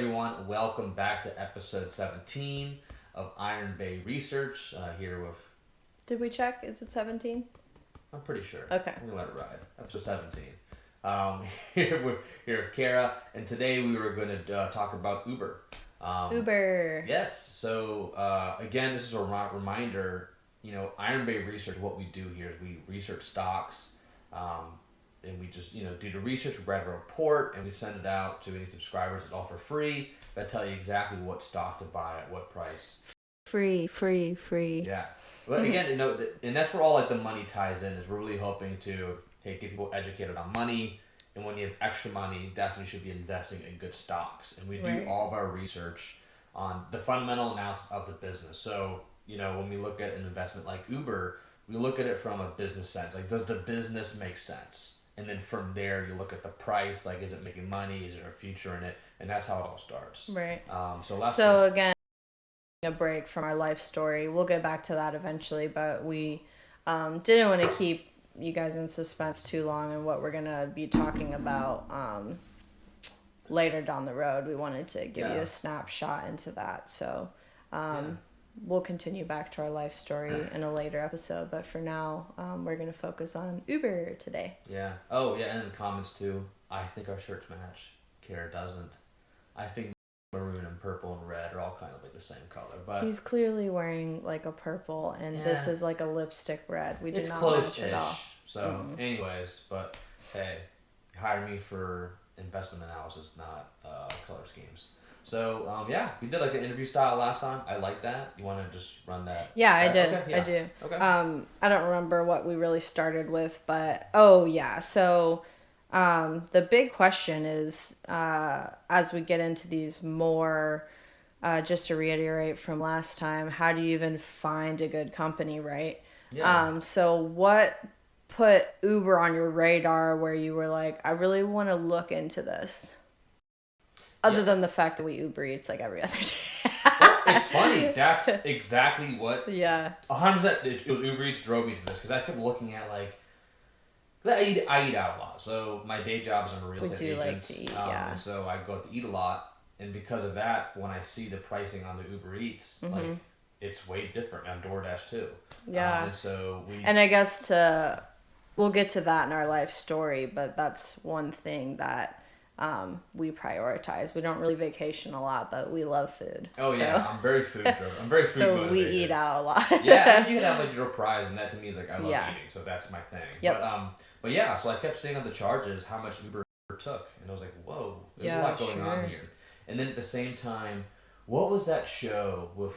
everyone. Welcome back to episode 17 of Iron Bay Research. Here with... Did we check? Is it 17? I'm pretty sure. Okay. I'm going to let it ride. Episode 17. Here with Kara, and today we were going to talk about Uber. Uber. Yes. So, again, this is a reminder, Iron Bay Research, what we do here is we research stocks, and we just, do the research, we write a report, and we send it out to any subscribers. It's all for free. That tell you exactly what stock to buy at what price. Free. Yeah. But again, and that's where all like the money ties in, is we're really hoping to, get people educated on money. And when you have extra money, that's when you should be investing in good stocks. And we do all of our research on the fundamental analysis of the business. So, when we look at an investment like Uber, we look at it from a business sense. Like, does the business make sense? And then from there, you look at the price. Like, is it making money? Is there a future in it? And that's how it all starts. Right. So again, a break from our life story. We'll get back to that eventually, but we didn't want to keep you guys in suspense too long and what we're going to be talking about later down the road. We wanted to give you a snapshot into that. So we'll continue back to our life story in a later episode, but for now, we're going to focus on Uber today. Yeah. Oh, yeah, and in the comments too, I think our shirts match. Kara doesn't. I think maroon and purple and red are all kind of like the same color, but he's clearly wearing like a purple, and this is like a lipstick red. We do not match at all. So, anyways, but hey, hire me for investment analysis, not color schemes. So, we did like an interview style last time. I like that. You want to just run that? Yeah, I did. Okay, yeah. I do. Okay. I don't remember what we really started with, but so the big question is, as we get into these more, just to reiterate from last time, how do you even find a good company, right? Yeah. So what put Uber on your radar where you were like, I really want to look into this? Other than the fact that we Uber Eats like every other day. It's funny. That's exactly what... Yeah. 100%. It was Uber Eats drove me to this, because I kept looking at like... I eat out a lot. So my day job is I'm a real estate agent. We do like to eat, yeah. And so I go out to eat a lot. And because of that, when I see the pricing on the Uber Eats, like, it's way different on DoorDash too. Yeah. And so And I guess we'll get to that in our life story, but that's one thing that we prioritize. We don't really vacation a lot, but we love food. Oh, yeah. I'm very food driven. I'm very food so motivated. We eat out a lot. Yeah, and you can have like your prize, and that to me is like, I love eating, so that's my thing. Yep. But yeah, so I kept seeing on the charges how much Uber took, and I was like, whoa, there's a lot going on here. And then at the same time, what was that show with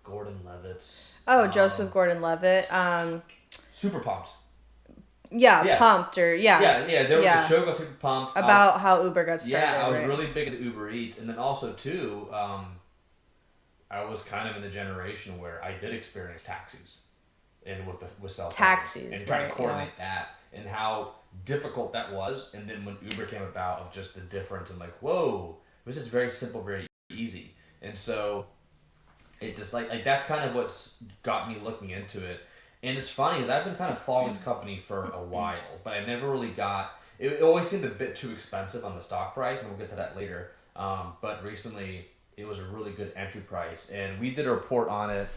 Gordon Levitt's? Oh, Joseph Gordon-Levitt. Super Pumped. Yeah, Pumped or Yeah. There was a show called Super Pumped about how Uber got started. Yeah, I was really big into Uber Eats, and then also too, I was kind of in the generation where I did experience taxis, and with cell phones, taxis, and trying to coordinate that, and how difficult that was. And then when Uber came about, of just the difference, and like, whoa, it was just very simple, very easy. And so it just like that's kind of what's got me looking into it. And it's funny, is I've been kind of following this company for a while, but I never really got... It always seemed a bit too expensive on the stock price, and we'll get to that later. But recently, it was a really good entry price. And we did a report on it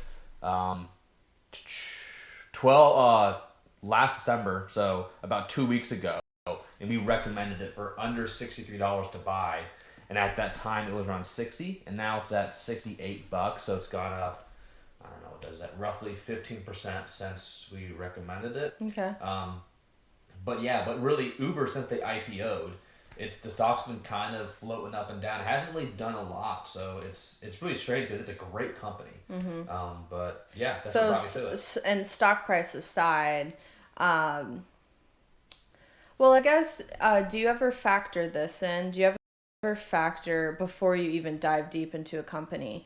last December, so about 2 weeks ago. And we recommended it for under $63 to buy. And at that time, it was around $60, and now it's at $68, so it's gone up... I don't know what that is, at roughly 15% since we recommended it. Okay. But really Uber, since they IPO'd, the stock's been kind of floating up and down. It hasn't really done a lot, so it's really strange because it's a great company. But yeah, that's what brought me to it. And stock price aside, well, I guess, do you ever factor this in? Do you ever factor before you even dive deep into a company?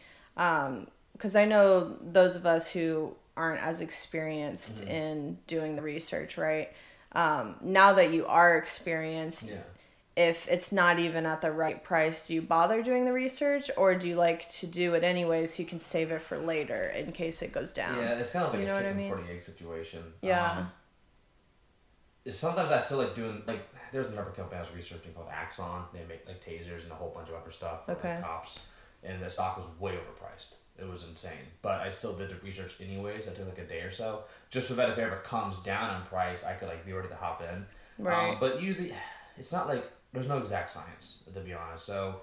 Because I know those of us who aren't as experienced in doing the research, right? Now that you are experienced, if it's not even at the right price, do you bother doing the research, or do you like to do it anyways so you can save it for later in case it goes down? Yeah, it's kind of like a chicken for the egg situation. Yeah. sometimes I still like doing like there's another company I was researching called Axon. They make like tasers and a whole bunch of other stuff for Okay. like cops, and the stock was way overpriced. It was insane, but I still did the research anyways. I took like a day or so just so that if it ever comes down in price, I could like be ready to hop in. Right. But usually, it's not like there's no exact science to be honest. So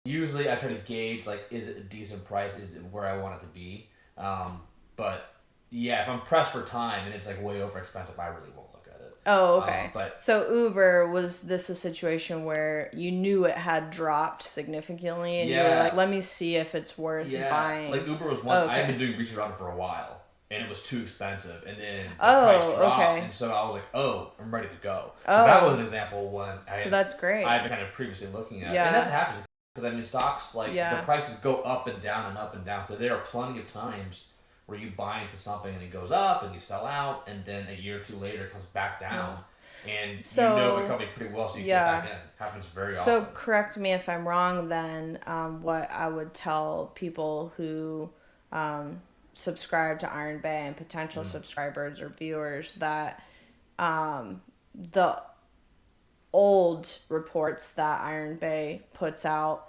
usually I try to gauge like is it a decent price? Is it where I want it to be? But yeah, if I'm pressed for time and it's like way over expensive, I really won't look at it. Oh, okay. But so Uber, was this a situation where you knew it had dropped significantly and you were Yeah. like, let me see if it's worth buying? like Uber was one. Oh, okay. I've been doing research on it for a while, and it was too expensive, and then the Oh, price dropped, okay. and so I was like, oh, I'm ready to go. So Oh. that was an example when So that's great. I've been kind of previously looking at, Yeah. and that's what happens because I mean stocks like Yeah. the prices go up and down and up and down. So there are plenty of times where you buy into something and it goes up and you sell out, and then a year or two later it comes back down. And So- you know the company pretty well, so you yeah. get back in. Happens very So often. correct me if I'm wrong then, what I would tell people who subscribe to Iron Bay and potential subscribers or viewers that the old reports that Iron Bay puts out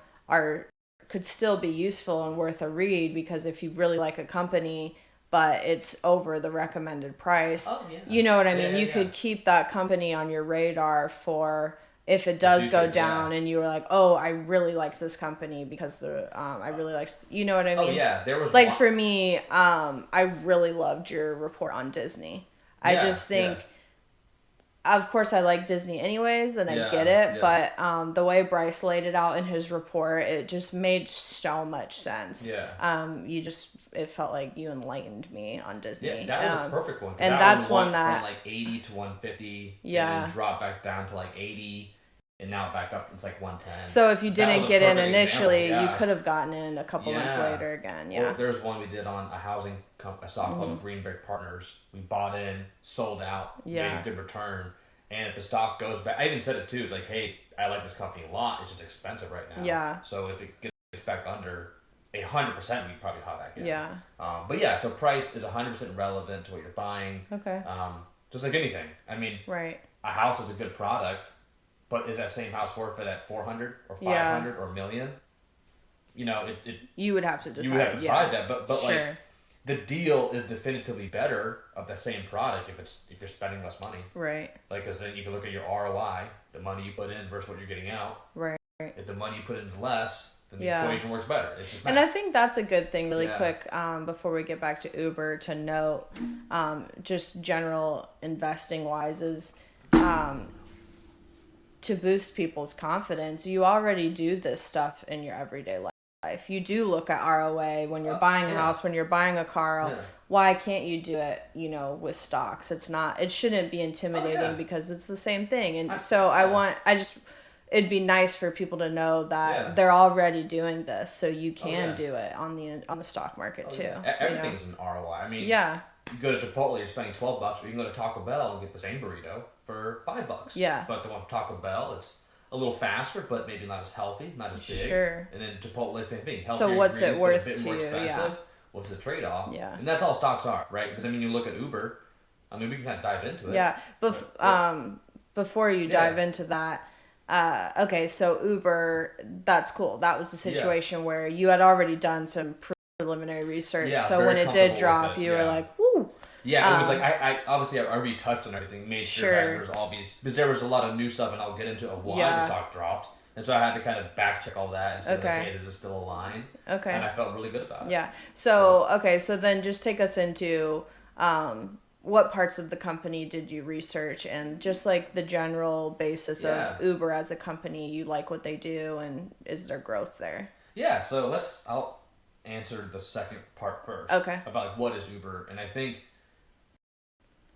could still be useful and worth a read, because if you really like a company but it's over the recommended price, Oh, yeah. you know what I Yeah, mean? yeah, You yeah. could keep that company on your radar for if it does go future, down yeah. and you were like, oh, I really liked this company because I really liked, you know what I mean? Oh yeah, there was Like one- for me, I really loved your report on Disney. I Yeah, just think, of course, I like Disney anyways, and I Yeah, get it. yeah. But the way Bryce laid it out in his report, it just made so much sense. Yeah. It felt like you enlightened me on Disney. Yeah, that was a perfect one. 'cause and that that's one one went that- from like 80 to 150, Yeah. and then dropped back down to like 80, and now back up it's like 110. So if you That was didn't a get in perfect initially, example, you yeah. could have gotten in a couple months Yeah. later again. Or Yeah. there's one we did on a housing a stock Mm-hmm. called Green Brick Partners. We bought in, sold out, Yeah. made a good return. And if the stock goes back, I even said it too. It's like, hey, I like this company a lot. It's just expensive right now. Yeah. So if it gets back under 100%, we probably hop back in. Yeah. But yeah, so price is 100% relevant to what you're buying. Okay. Just like anything. I mean, Right. a house is a good product, but is that same house worth it at 400 or Yeah. 500 or a million? You know, it You would have to decide. you would have to decide yeah. that. But Sure. like the deal is definitively better of the same product if you're spending less money. Right. Like, because then you can look at your ROI, the money you put in versus what you're getting out. Right. If the money you put in is less, then the Yeah. equation works better. It's just And math. I think that's a good thing, really Yeah. quick, before we get back to Uber, to note, just general investing wise, is to boost people's confidence. You already do this stuff in your everyday life. You do look at ROA when you're buying a yeah. house, when you're buying a car. Yeah. Why can't you do it, with stocks? It shouldn't be intimidating yeah. because it's the same thing. And yeah. it'd be nice for people to know that Yeah. they're already doing this, so you can yeah. do it on the stock market too. Yeah. Everything's an ROI. I mean, Yeah. you go to Chipotle, you're spending $12, or you can go to Taco Bell and get the same burrito for $5. Yeah. But the one from Taco Bell, it's a little faster, but maybe not as healthy, not as big. Sure. And then Chipotle, same thing. So Healthier what's it ingredients, worth but a bit to more you? expensive. Yeah. What's the trade-off? Yeah. And that's all stocks are, right? Because I mean, you look at Uber. I mean, we can kind of dive into it. Yeah. Before you dive Yeah. into that, okay, so Uber, that's cool. That was a situation where you had already done some preliminary research. Yeah, so very when it did comfortable drop, with it, you were yeah. like, woo. Yeah, it was like I obviously I retouched on everything, made sure Sure. that there was obvious because there was a lot of new stuff, and I'll get into why Yeah. the stock dropped, and so I had to kind of back check all that and say, Okay. like, hey, is this still a line? Okay. And I felt really good about it. Yeah. So, okay, so then just take us into what parts of the company did you research, and just like the general basis Yeah. of Uber as a company, you like what they do, and is there growth there? Yeah, so I'll answer the second part first. Okay. About like, what is Uber, and I think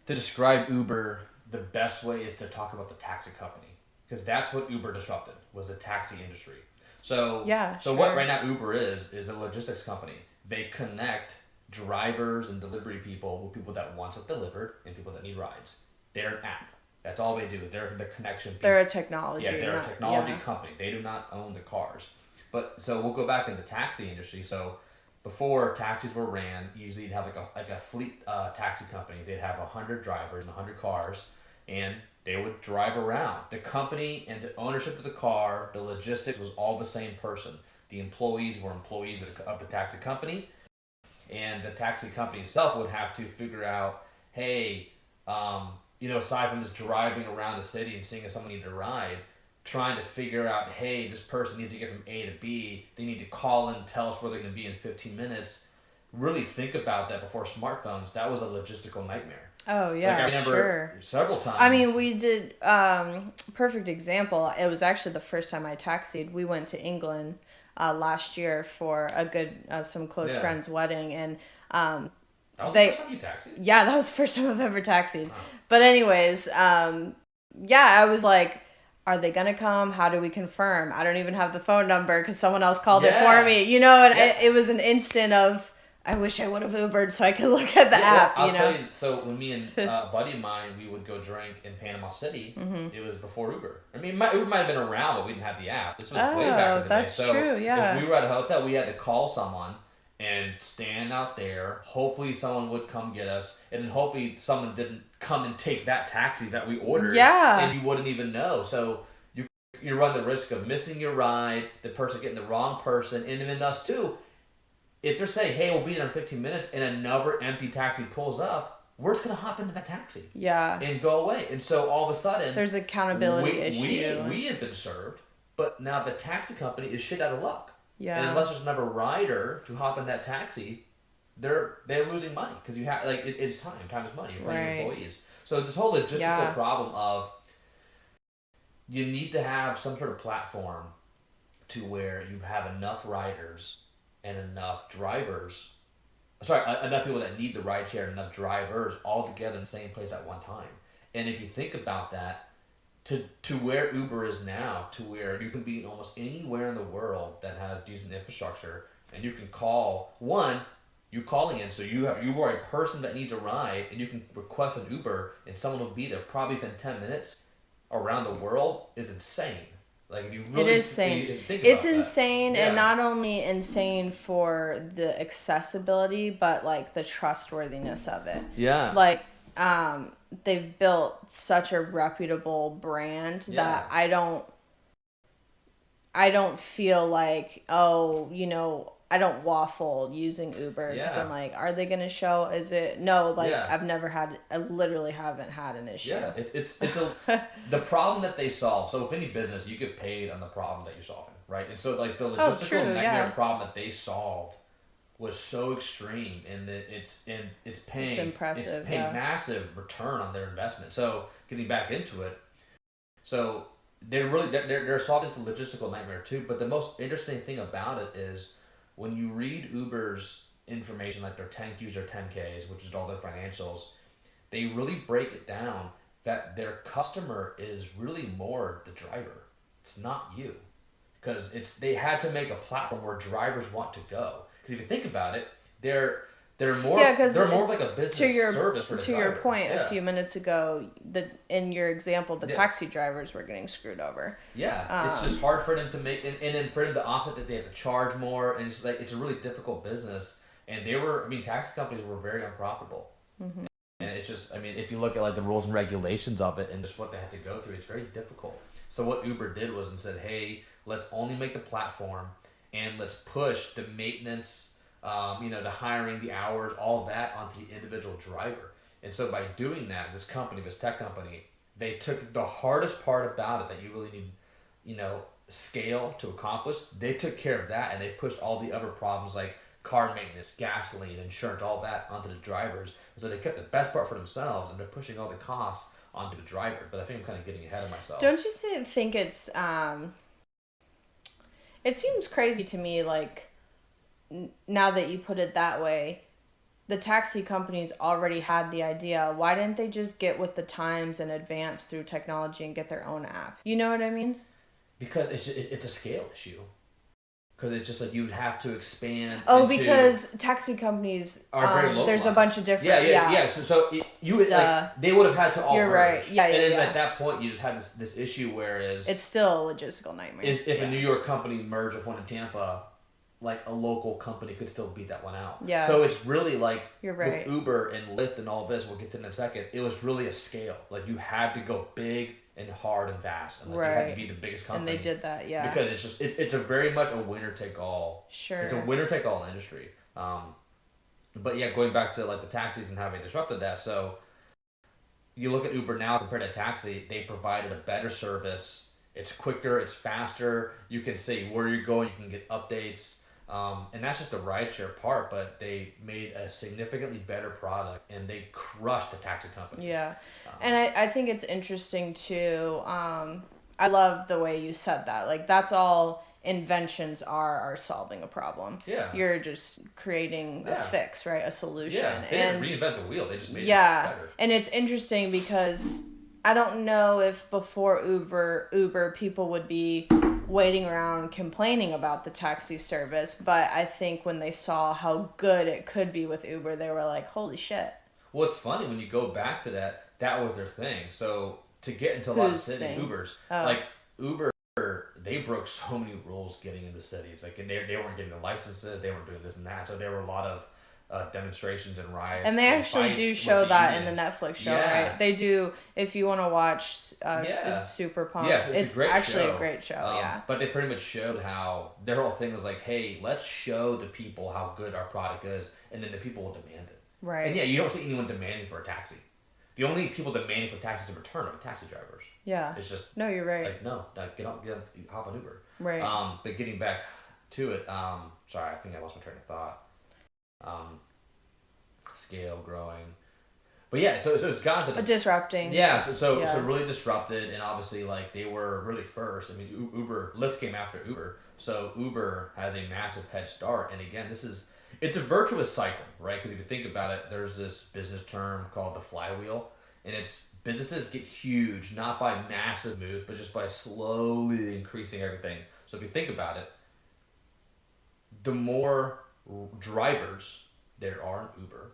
to describe Uber, the best way is to talk about the taxi company, because that's what Uber disrupted, was the taxi industry. So Yeah, so what sure. right now Uber is a logistics company. They connect drivers and delivery people with people that want it delivered and people that need rides. They're an app. That's all they do. They're the connection piece. They're a technology. Yeah, they're not- a technology yeah. company. They do not own the cars. But so we'll go back in the taxi industry. So before taxis were ran, usually you'd have like a fleet taxi company. They'd have 100 drivers and 100 cars, and they would drive around. The company and the ownership of the car, the logistics was all the same person. The employees were employees of the taxi company, and the taxi company itself would have to figure out, hey, aside from just driving around the city and seeing if someone needed a ride, trying to figure out, hey, this person needs to get from A to B. They need to call in, tell us where they're going to be in 15 minutes. Really think about that before smartphones. That was a logistical nightmare. Oh, yeah, I remember several times. I mean, we did, perfect example. It was actually the first time I taxied. We went to England last year for some close friends' wedding. And that was the first time you taxied? Yeah, that was the first time I've ever taxied. Oh. But anyways, I was like, are they going to come? How do we confirm? I don't even have the phone number because someone else called it for me. It was an instant of, I wish I would have Ubered so I could look at the app. I'll tell you. So when me and a buddy of mine, we would go drink in Panama City. It was before Uber. I mean, Uber might have been around, but we didn't have the app. This was way back in the day. So true. Yeah. If we were at a hotel, we had to call someone and stand out there. Hopefully, someone would come get us, and then hopefully someone didn't come and take that taxi that we ordered. Yeah. And you wouldn't even know. So you run the risk of missing your ride, the person getting the wrong person, and then us too. If they're saying, hey, we'll be there in 15 minutes, and another empty taxi pulls up, we're just going to hop into that taxi. Yeah. And go away. And so all of a sudden, there's accountability issue. We have been served, but now the taxi company is shit out of luck. Yeah. And unless there's another rider to hop in that taxi, they're losing money because you have it's time. Time is money. You're paying your employees. So it's this whole logistical problem of you need to have some sort of platform to where you have enough riders and enough drivers, enough people that need the ride share and enough drivers all together in the same place at one time. And if you think about that, to where Uber is now, to where you can be almost anywhere in the world that has decent infrastructure, and you can call you calling in, so you are a person that needs a ride, and you can request an Uber, and someone will be there probably within 10 minutes around the world is insane. Like, if you really it is insane. Think about it's insane, and not only insane for the accessibility, but like the trustworthiness of it. Yeah. Like, they've built such a reputable brand that I don't feel like, I don't waffle using Uber because I'm like, are they gonna show? Is it no? Like, I literally haven't had an issue. Yeah, it's the problem that they solve. So with any business, you get paid on the problem that you're solving, right? And so like the logistical nightmare problem that they solved was so extreme, and that it's paying massive return on their investment. So getting back into it, so they're solving this logistical nightmare too. But the most interesting thing about it is, when you read Uber's information, like their 10Qs or 10Ks, which is all their financials, they really break it down that their customer is really more the driver. It's not you. Because they had to make a platform where drivers want to go. Because if you think about it, they're more of like a business service for the driver. To your point a few minutes ago, in your example, the taxi drivers were getting screwed over. Yeah, it's just hard for them to make, and then for them to offset that, they have to charge more, and it's a really difficult business. And taxi companies were very unprofitable. Mm-hmm. And it's just, if you look at like the rules and regulations of it and just what they have to go through, it's very difficult. So what Uber did was and said, hey, let's only make the platform, and let's push the maintenance, the hiring, the hours, all that onto the individual driver. And so by doing that, this tech company, they took the hardest part about it that you really need, scale to accomplish. They took care of that, and they pushed all the other problems like car maintenance, gasoline, insurance, all that onto the drivers. And so they kept the best part for themselves, and they're pushing all the costs onto the driver. But I think I'm kind of getting ahead of myself. Don't you think it's it seems crazy to me, like, now that you put it that way, the taxi companies already had the idea. Why didn't they just get with the times and advance through technology and get their own app? You know what I mean? Because it's a scale issue. Because it's just like you'd have to expand. Oh, because taxi companies are very localized. There's a bunch of different. Yeah. So they would have had to all. You're merge. right. Yeah. And then at that point, you just had this issue. Whereas it's still a logistical nightmare. If a New York company merged with one in Tampa, like a local company could still beat that one out. Yeah. So it's really like You're right. with Uber and Lyft and all this, we'll get to in a second. It was really a scale. Like you had to go big and hard and fast, and like you had to be the biggest company. And they did that, yeah. Because it's just it's a very much a winner take all. Sure. It's a winner take all industry. But yeah, going back to like the taxis and how they disrupted that. So you look at Uber now compared to taxi, they provided a better service. It's quicker, it's faster. You can say where you're going, you can get updates. And that's just the rideshare part, but they made a significantly better product and they crushed the taxi companies. Yeah. And I think it's interesting too. I love the way you said that. Like, that's all inventions are solving a problem. Yeah. You're just creating a fix, right? A solution. Yeah. They didn't reinvent the wheel, they just made it better. And it's interesting because I don't know if before Uber people would be waiting around complaining about the taxi service, but I think when they saw how good it could be with Uber, they were like, holy shit. Well, it's funny when you go back to that was their thing. So to get into a lot of cities, Ubers, like Uber, they broke so many rules getting into cities. Like, and they weren't getting the licenses, they weren't doing this and that. So there were a lot of demonstrations and riots. And they actually do show that in the Netflix show, right? They do. If you want to watch Super Pumped, it's actually a great show. But they pretty much showed how their whole thing was like, hey, let's show the people how good our product is, and then the people will demand it. Right. And yeah, you don't see anyone demanding for a taxi. The only people demanding for taxis in return are taxi drivers. Yeah. It's just no, you're right. Like hop on Uber. Right. But getting back to it, sorry, I think I lost my train of thought. Scale growing, but yeah, so it's got to disrupting. Yeah, so really disrupted, and obviously like they were really first. I mean, Lyft came after Uber, so Uber has a massive head start. And again, it's a virtuous cycle, right? Because if you think about it, there's this business term called the flywheel, and it's businesses get huge not by massive moves, but just by slowly increasing everything. So if you think about it, the more drivers there are in Uber,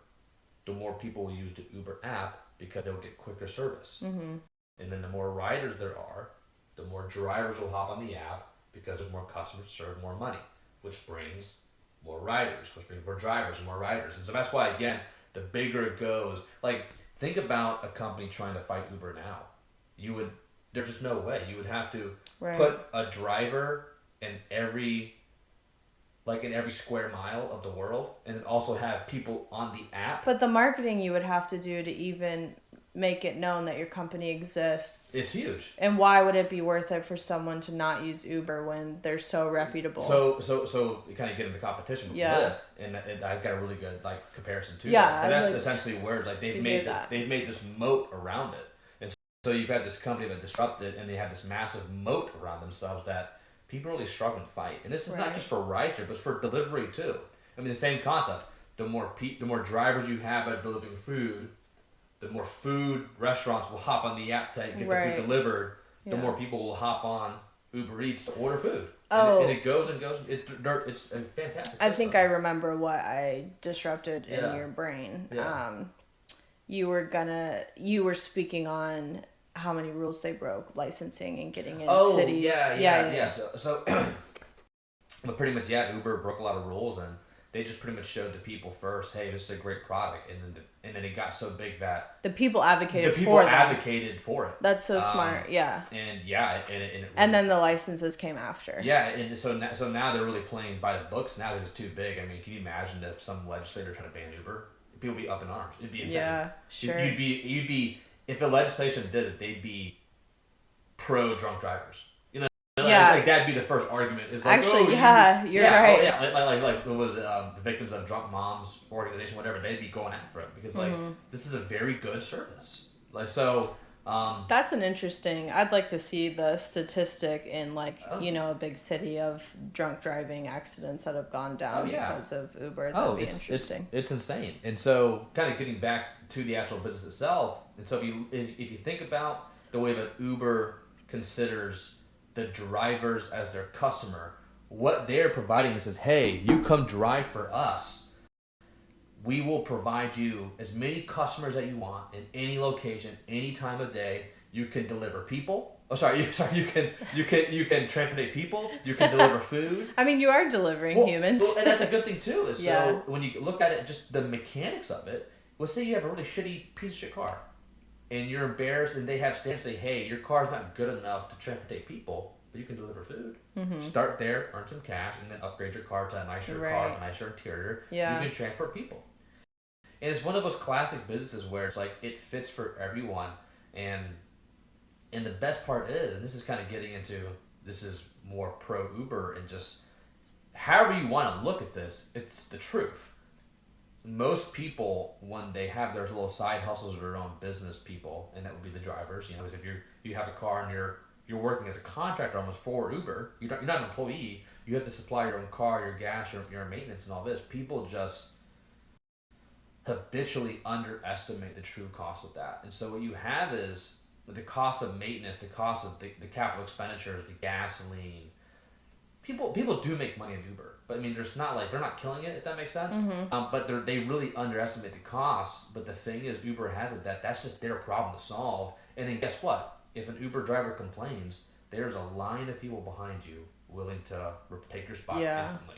the more people will use the Uber app because they'll get quicker service. Mm-hmm. And then the more riders there are, the more drivers will hop on the app because there's more customers to serve more money, which brings more riders, which brings more drivers and more riders. And so that's why, again, the bigger it goes, like think about a company trying to fight Uber now. There's just no way. You would have to put a driver in every square mile of the world, and then also have people on the app. But the marketing you would have to do to even make it known that your company exists. It's huge. And why would it be worth it for someone to not use Uber when they're so reputable? So you kind of get into competition with Lyft, and I've got a really good like comparison to that. But that's essentially where like they've made this moat around it, and so you've had this company that disrupted, and they have this massive moat around themselves that people are really struggling to fight. And this is not just for rideshare, but for delivery too. I mean, the same concept. The more drivers you have at delivering food, the more food restaurants will hop on the app to get the food delivered. The more people will hop on Uber Eats to order food. And it goes and goes. It's a fantastic system. I think I remember what I disrupted in your brain. Yeah. You were speaking on how many rules they broke, licensing and getting in cities. Yeah. So but pretty much, Uber broke a lot of rules, and they just pretty much showed the people first, hey, this is a great product, and then it got so big that the people advocated for it. That's so smart, And then the licenses came after. Yeah, and so now they're really playing by the books. Now because it's too big. I mean, can you imagine if some legislator tried to ban Uber? People would be up in arms. It'd be insane. Yeah, sure. You'd be if the legislation did it, they'd be pro drunk drivers. Like that'd be the first argument. Is like, actually, you're right. Oh, yeah, like it was the victims of drunk moms organization, whatever. They'd be going after it because this is a very good service. Like so. That's an interesting. I'd like to see the statistic in a big city of drunk driving accidents that have gone down because of Uber. That'd be interesting. It's insane. And so, kind of getting back to the actual business itself. And so, if you think about the way that Uber considers the drivers as their customer, what they're providing is, hey, you come drive for us. We will provide you as many customers that you want in any location, any time of day. You can deliver people, Oh, sorry. You can transport people. You can deliver food. I mean, you are delivering humans. And that's a good thing too. Is Yeah. so when you look at it, just the mechanics of it. Let's say you have a really shitty piece of shit car, and you're embarrassed, and they have standards say, "Hey, your car's not good enough to transport people, but you can deliver food." Start there, earn some cash, and then upgrade your car to a nicer car, with a nicer interior. Yeah. You can transport people. And it's one of those classic businesses where it's like it fits for everyone. And the best part is, and this is kind of getting into, this is more pro Uber and just however you want to look at this, it's the truth. Most people, when they have their little side hustles or their own business people, and that would be the drivers, you know, because if you have a car and you're working as a contractor almost for Uber, you're not an employee, you have to supply your own car, your gas, your maintenance and all this. People just habitually underestimate the true cost of that. And so what you have is the cost of maintenance, the cost of the capital expenditures, the gasoline. People do make money in Uber, but I mean, there's not like they're not killing it, if that makes sense. But they really underestimate the costs. But the thing is, Uber has it that's just their problem to solve. And then guess what? If an Uber driver complains, there's a line of people behind you willing to take your spot instantly.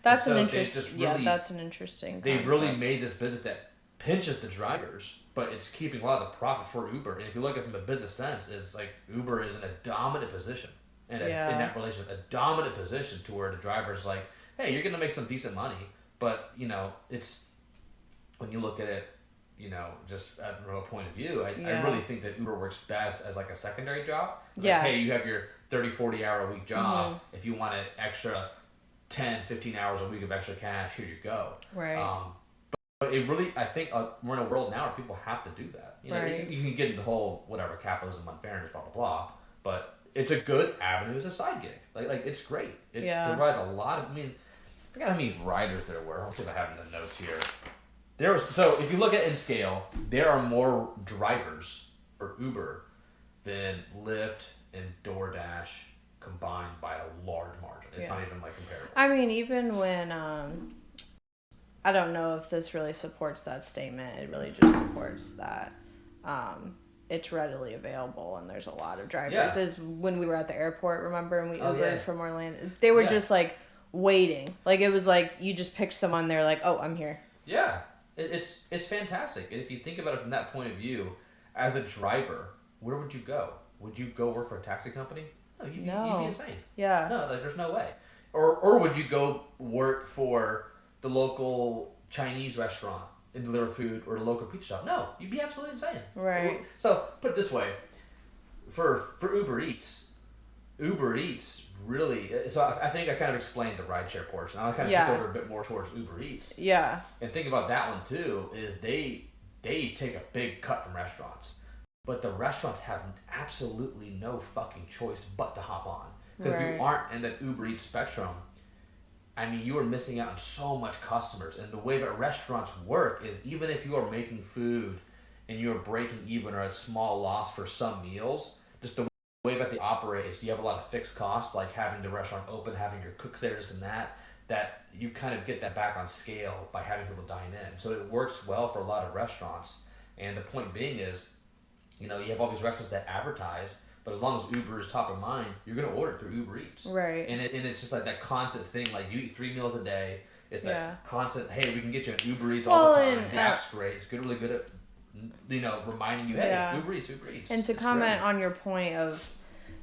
That's so an interesting. That's an interesting. They've really made this business that pinches the drivers, but it's keeping a lot of the profit for Uber. And if you look at it from a business sense, is like Uber is in a dominant position, in that relationship, a dominant position to where the driver's like, hey, you're gonna make some decent money, but you know, it's when you look at it, you know, just from a point of view, I really think that Uber works best as like a secondary job. Like, hey, you have your 30-40 hour a week job. If you want an extra 10-15 hours a week of extra cash, here you go. Right. But it really, I think we're in a world now where people have to do that. You know, you can get into the whole whatever capitalism, unfairness, blah blah blah. But it's a good avenue as a side gig. Like it's great. It provides a lot of. I mean, I forgot how many riders there were. I'll see if I have it in the notes here. So if you look at in scale, there are more drivers for Uber than Lyft and DoorDash combined by a large margin. It's not even like comparable. I mean, even when I don't know if this really supports that statement. It really just supports that it's readily available and there's a lot of drivers. As when we were at the airport, remember, and we Ubered from Orlando, they were just like waiting. Like it was like you just picked someone. They're like, oh, I'm here. Yeah, it's fantastic. And if you think about it from that point of view, as a driver, where would you go? Would you go work for a taxi company? No, you'd be insane. Yeah. No, like there's no way. Or would you go work for the local Chinese restaurant and deliver food, or the local pizza shop? No, you'd be absolutely insane. Right. So put it this way, for Uber Eats really. So I think I kind of explained the rideshare portion. I'll kind of shift over a bit more towards Uber Eats. Yeah. And think about that one too. Is they take a big cut from restaurants, but the restaurants have absolutely no fucking choice but to hop on. Because if you aren't in that Uber Eats spectrum, I mean, you are missing out on so much customers. And the way that restaurants work is, even if you are making food and you are breaking even or at a small loss for some meals, just the way that they operate is you have a lot of fixed costs, like having the restaurant open, having your cooks there, this and that you kind of get that back on scale by having people dine in. So it works well for a lot of restaurants. And the point being is, you know, you have all these restaurants that advertise, but as long as Uber is top of mind, you're going to order through Uber Eats. Right. And it's just like that constant thing, like you eat 3 meals a day. It's that constant, hey, we can get you an Uber Eats all the time. The app's great. It's really good at, you know, reminding you, hey, Uber Eats. And to comment on your point of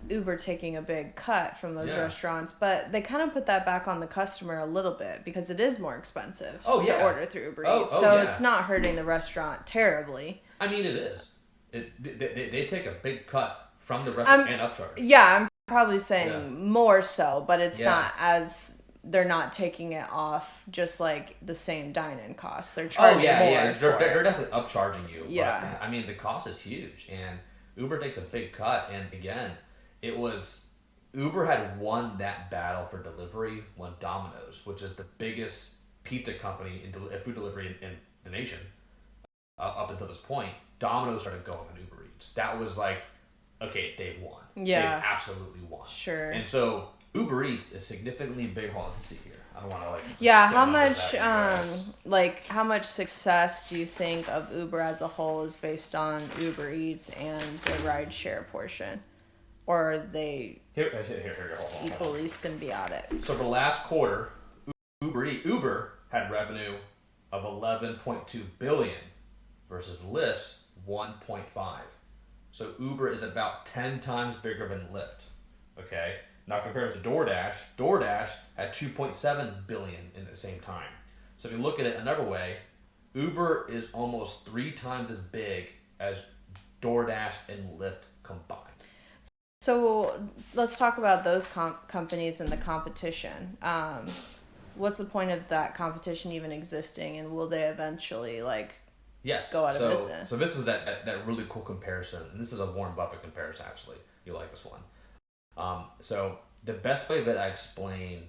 Uber taking a big cut from those restaurants, but they kind of put that back on the customer a little bit because it is more expensive to order through Uber Eats. So it's not hurting the restaurant terribly. I mean, it is. They take a big cut from the restaurant and upcharge. Yeah, I'm probably saying more so, but it's not as, they're not taking it off just like the same dine-in cost. They're charging more for they're definitely upcharging you. Yeah. But, I mean, the cost is huge, and Uber takes a big cut. And again, Uber had won that battle for delivery when Domino's, which is the biggest pizza company in food delivery in the nation, up until this point, Domino's started going on Uber Eats. That was like, okay, they've won. Yeah. They've absolutely won. Sure. And so Uber Eats is significantly big. Hold on, let's see here. I don't want to like. Yeah, how much success do you think of Uber as a whole is based on Uber Eats and the rideshare portion? or are they Here, hold on. equally symbiotic? So for the last quarter, Uber had revenue of 11.2 billion versus Lyft's 1.5. So Uber is about 10 times bigger than Lyft. Okay. Now compared to DoorDash had 2.7 billion in the same time. So if you look at it another way, Uber is almost 3 times as big as DoorDash and Lyft combined. So let's talk about those companies and the competition. What's the point of that competition even existing, and will they eventually go out of business? So this was that really cool comparison, and this is a Warren Buffett comparison actually. You like this one? So the best way that I explain,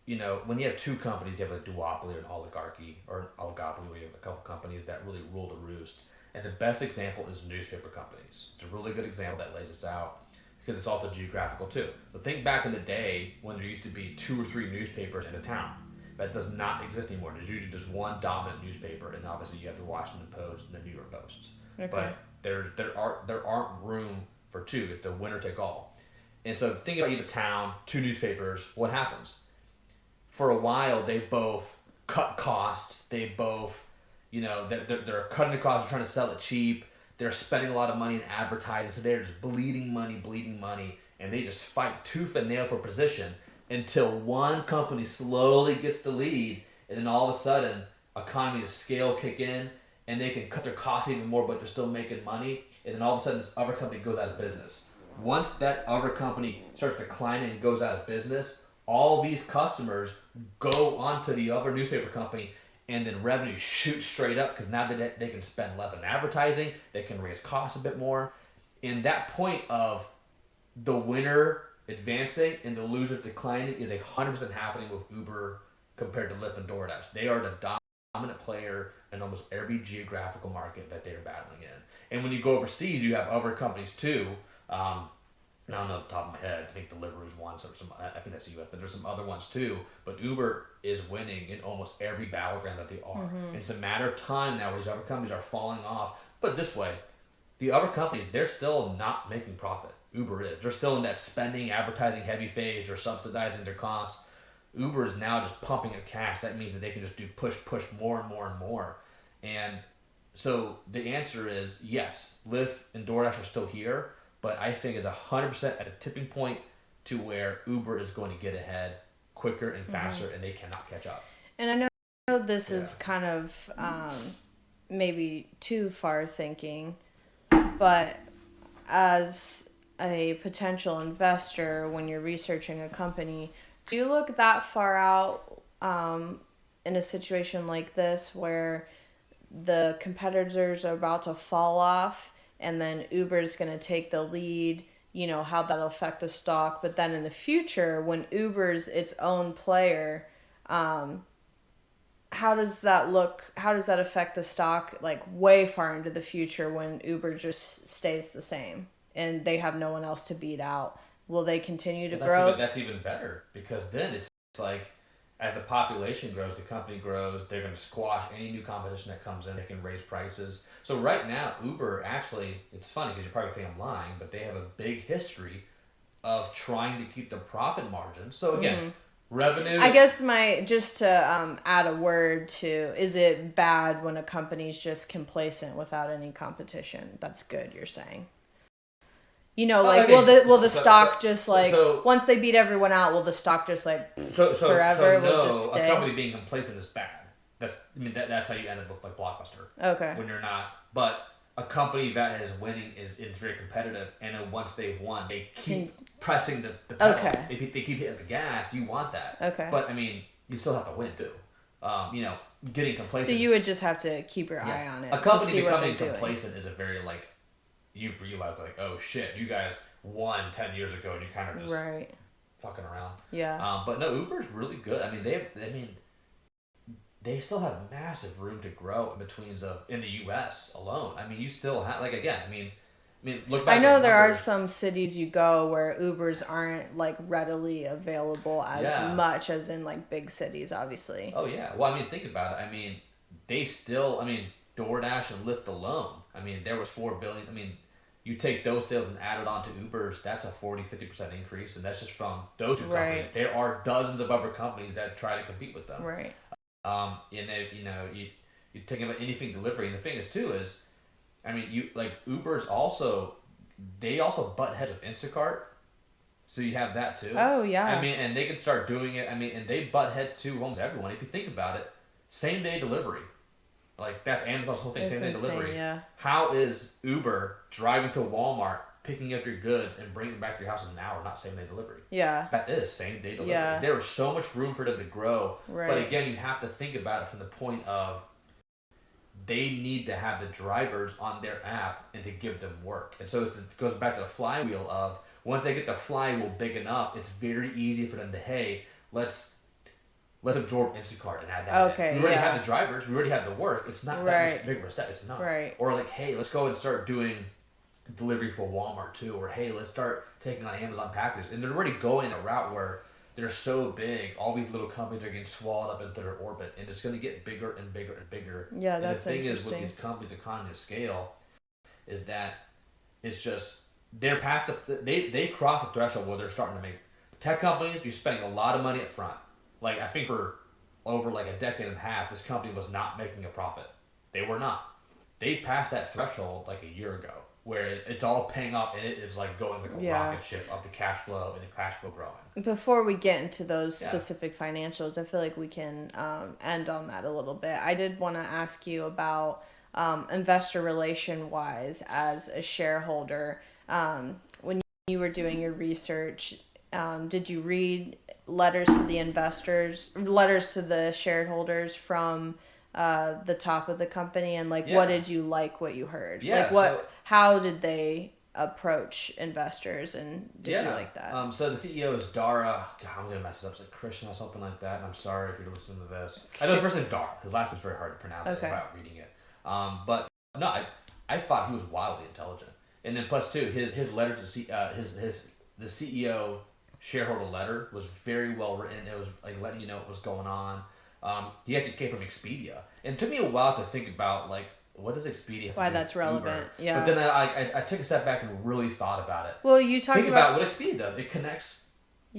when you have two companies, you have a duopoly or an oligarchy, or an oligopoly where you have a couple companies that really rule the roost. And the best example is newspaper companies. It's a really good example that lays this out because it's also geographical too. So think back in the day when there used to be 2 or 3 newspapers in a town. That does not exist anymore. There's usually just one dominant newspaper, and obviously you have the Washington Post and the New York Post. Okay. But there aren't room for 2. It's a winner take all. And so think about you have a town, 2 newspapers. What happens? For a while, they both cut costs. They both, they're cutting the costs. They're trying to sell it cheap. They're spending a lot of money in advertising. So they're just bleeding money, and they just fight tooth and nail for position until one company slowly gets the lead, and then all of a sudden, economies of scale kick in, and they can cut their costs even more, but they're still making money. And then all of a sudden, this other company goes out of business. Once that other company starts declining and goes out of business, all these customers go onto the other newspaper company, and then revenue shoots straight up because now they can spend less on advertising, they can raise costs a bit more. And that point of the winner advancing and the losers declining is 100% happening with Uber compared to Lyft and DoorDash. They are the dominant player in almost every geographical market that they're battling in. And when you go overseas, you have other companies too. I don't know off the top of my head. I think Deliveroo's one. I think that's US, but there's some other ones too. But Uber is winning in almost every battleground that they are. Mm-hmm. And it's a matter of time now where these other companies are falling off. But this way, the other companies, they're still not making profit. Uber is. They're still in that spending, advertising heavy phase or subsidizing their costs. Uber is now just pumping up cash. That means that they can just do push more and more and more. And so the answer is yes, Lyft and DoorDash are still here. But I think it's 100% at a tipping point to where Uber is going to get ahead quicker and faster, and they cannot catch up. And I know this is kind of maybe too far thinking, but as a potential investor, when you're researching a company, do you look that far out in a situation like this where the competitors are about to fall off and then Uber's going to take the lead, how that'll affect the stock. But then in the future, when Uber's its own player, how does that look? How does that affect the stock way far into the future when Uber just stays the same and they have no one else to beat out? Will they continue to grow? That's even better because then it's like as the population grows, the company grows, they're going to squash any new competition that comes in. They can raise prices. So right now, Uber actually, it's funny because you're probably thinking I'm lying, but they have a big history of trying to keep the profit margin. So again, revenue. I guess just to add a word to, is it bad when a company's just complacent without any competition? That's good, you're saying. Will the stock once they beat everyone out, will the stock just forever will just stay? A company being complacent is bad. That's how you end up with Blockbuster. Okay. When you're not, but a company that is winning is very competitive, and then once they've won, they keep pressing the pedal. Okay. They keep hitting the gas. You want that. Okay. But you still have to win too. Getting complacent. So you would just have to keep your eye on it. A company becoming complacent is a very you realize oh shit, you guys won 10 years ago and you kind of just fucking around. Yeah. But no, Uber's really good. They still have massive room to grow in the U.S. alone. You still have look back. I know there are some cities you go where Ubers aren't readily available as much as in big cities, obviously. Oh yeah. Well, think about it. They still DoorDash and Lyft alone. There was 4 billion. you take those sales and add it on to Uber's, that's a 40-50% increase, and that's just from those two companies. There are dozens of other companies that try to compete with them. Right. And they, you take about anything delivery, and the thing is too is, I mean, you like Uber's also, they also butt heads with Instacart, so you have that too. Oh yeah. I mean, and they can start doing it. I mean, and they butt heads to almost everyone. If you think about it, same day delivery. Like, that's Amazon's whole thing, It's same-day insane, delivery. yeah. How is Uber driving to Walmart, picking up your goods, and bringing them back to your house in an hour, not same-day delivery? Yeah. That is same-day delivery. Yeah. There is so much room for them to grow. Right. But again, you have to think about it from the point of they need to have the drivers on their app and to give them work. And so it goes back to the flywheel of, once they get the flywheel big enough, it's very easy for them to, hey, let's absorb Instacart and add that in. We already have the drivers. We already have the work. It's not that much big of a step. It's not. Right. Or like, hey, let's go and start doing delivery for Walmart too. Or hey, let's start taking on Amazon packages. And they're already going a route where they're so big. All these little companies are getting swallowed up into their orbit, and it's going to get bigger and bigger and bigger. Yeah, that's and the thing interesting. is with these companies, economy of scale, is that it's just they're past they cross the threshold where they're starting to make tech companies. You're spending a lot of money up front. Like, I think for over like a decade and a half, this company was not making a profit. They were not. They passed that threshold like a year ago, where it's all paying off, and it's like going like a rocket ship of the cash flow, and the cash flow growing. Before we get into those specific financials, I feel like we can end on that a little bit. I did want to ask you about investor relation wise as a shareholder. When you were doing your research, did you read letters to the shareholders from the top of the company, and like what did you like what you heard? How did they approach investors, and did you like that? So the CEO is Dara. God, I'm gonna mess this up. It's like Christian or something like that, and I'm sorry if you're listening to this. I know his first name's Dara. His last name's very hard to pronounce without reading it. But no, I thought he was wildly intelligent, and then plus two, his letter to the CEO shareholder letter was very well written. It was like letting you know what was going on. He actually came from Expedia, and it took me a while to think about like, what does Expedia have why to do that's with relevant. Uber? Yeah. But then I took a step back and really thought about it. Well, you talk about what Expedia does. It connects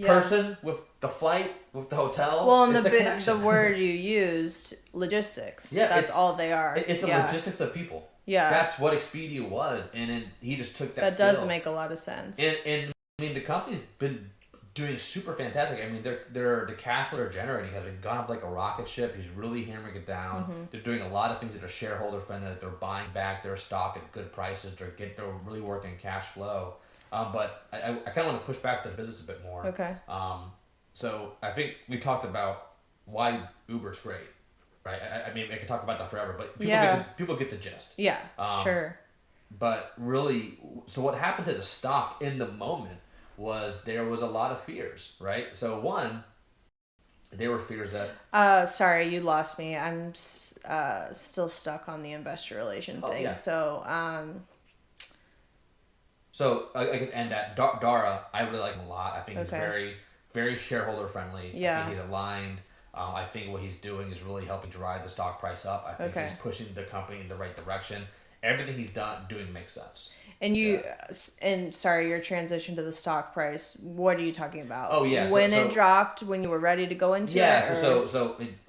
person with the flight, with the hotel. Well, and the word you used, logistics. Yeah, that's all they are. It's the logistics of people. Yeah. That's what Expedia was, and then he just took that. That does make a lot of sense. And I mean, the company's been doing super fantastic. I mean, the cash flow they're generating has been gone up like a rocket ship. He's really hammering it down. Mm-hmm. They're doing a lot of things that are shareholder friendly. That they're buying back their stock at good prices. They're really working cash flow. But I kind of want to push back the business a bit more. Okay. So I think we talked about why Uber's great, right? I mean, I could talk about that forever, but people get the gist. Yeah. Sure. But really, so what happened to the stock in the moment was there was a lot of fears, right? So one, there were fears that... sorry, you lost me. I'm still stuck on the investor relation thing. Yeah. So, So, I guess, and that Dara, I really like him a lot. I think he's very, very shareholder friendly. Yeah. I think he's aligned. I think what he's doing is really helping drive the stock price up. I think he's pushing the company in the right direction. Everything he's doing makes sense. And and sorry, your transition to the stock price, what are you talking about? Oh, yeah. When it dropped, when you were ready to go into it? Yeah,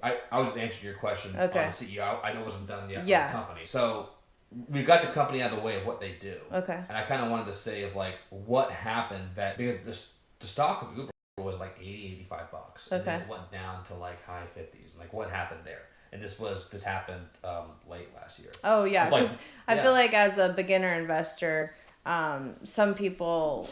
I was just answering your question on the CEO. I wasn't done yet for the company. So we've got the company out of the way of what they do. Okay. And I kind of wanted to say of like what happened because the stock of Uber was like $80, $85. And then it went down to like high 50s. Like what happened there? And this happened late last year. Oh yeah, because I feel like as a beginner investor, some people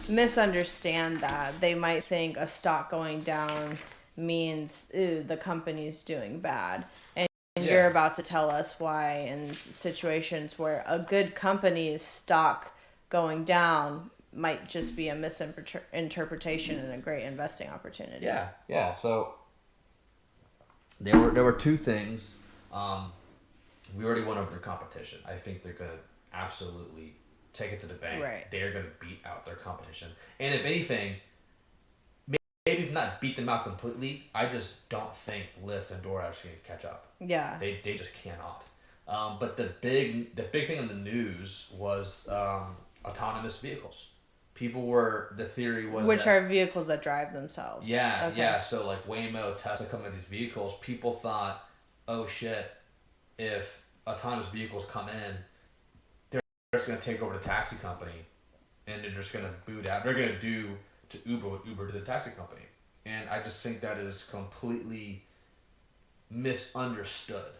misunderstand that. They might think a stock going down means the company's doing bad, and you're about to tell us why in situations where a good company's stock going down might just be a misinterpretation and a great investing opportunity. Yeah. So there were two things. We already went over their competition. I think they're going to absolutely take it to the bank. Right. They're going to beat out their competition. And if anything, maybe if not beat them out completely, I just don't think Lyft and DoorDash can catch up. Yeah. They just cannot. But the big thing in the news was autonomous vehicles. The theory was which are vehicles that drive themselves. Yeah, okay. Yeah. So like Waymo, Tesla, come with these vehicles. People thought, oh shit, if autonomous vehicles come in, they're just going to take over the taxi company, and they're just going to boot out. They're going to do to Uber what Uber to the taxi company, and I just think that is completely misunderstood.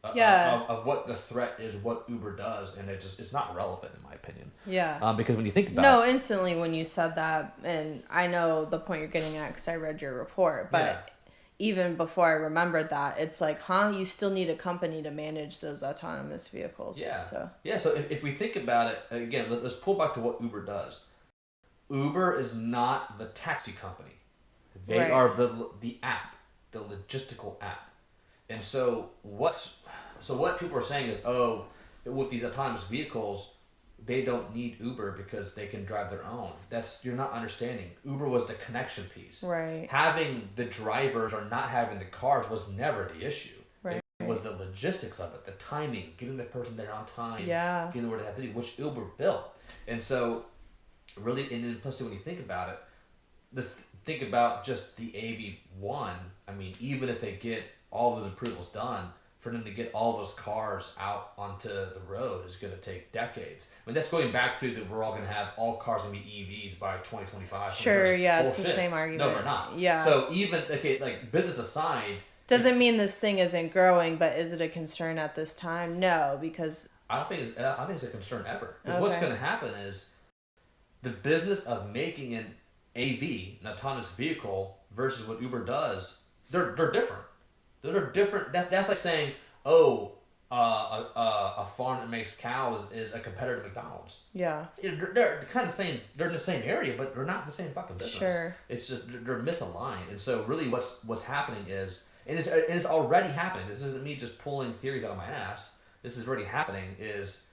Of what the threat is, what Uber does, and it's not relevant in my opinion. Yeah. Because when you think about it, instantly when you said that, and I know the point you're getting at because I read your report, but even before I remembered that, it's like, you still need a company to manage those autonomous vehicles. Yeah. So if we think about it again, let's pull back to what Uber does. Uber is not the taxi company; they are the app, the logistical app, and so what people are saying is, with these autonomous vehicles, they don't need Uber because they can drive their own. You're not understanding. Uber was the connection piece. Right. Having the drivers or not having the cars was never the issue. Right. It was the logistics of it, the timing, getting the person there on time, getting where they have to do, which Uber built. And so, really, and then plus when you think about it, think about just the AV1. I mean, even if they get all those approvals done, for them to get all those cars out onto the road is going to take decades. I mean, that's going back to we're all going to have all cars going to be EVs by 2025. Sure, yeah, it's the same argument. No, we're not. Yeah. So even, like business aside... Doesn't mean this thing isn't growing, but is it a concern at this time? No, because... I don't think it's a concern ever. Because what's going to happen is the business of making an AV, an autonomous vehicle, versus what Uber does, they're different. Those are different. That's like saying, a farm that makes cows is a competitor to McDonald's. Yeah. They're kind of same. They're in the same area, but they're not in the same fucking business. Sure. It's just they're misaligned, and so really, what's happening is, and it's already happening. This isn't me just pulling theories out of my ass. This is already happening. Is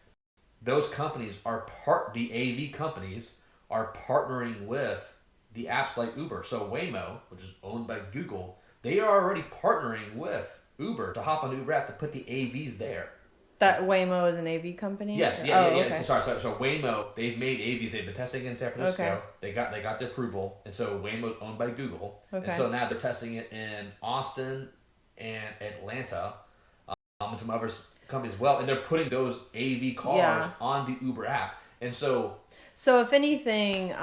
those companies the AV companies are partnering with the apps like Uber. So Waymo, which is owned by Google, they are already partnering with Uber to hop on the Uber app to put the AVs there. That Waymo is an AV company? Yes, or? yeah. Okay. So Waymo, they've made AVs. They've been testing in San Francisco. Okay. They got the approval, and so Waymo's owned by Google. Okay. And so now they're testing it in Austin and Atlanta, and some other companies as well. And they're putting those AV cars on the Uber app. And so if anything,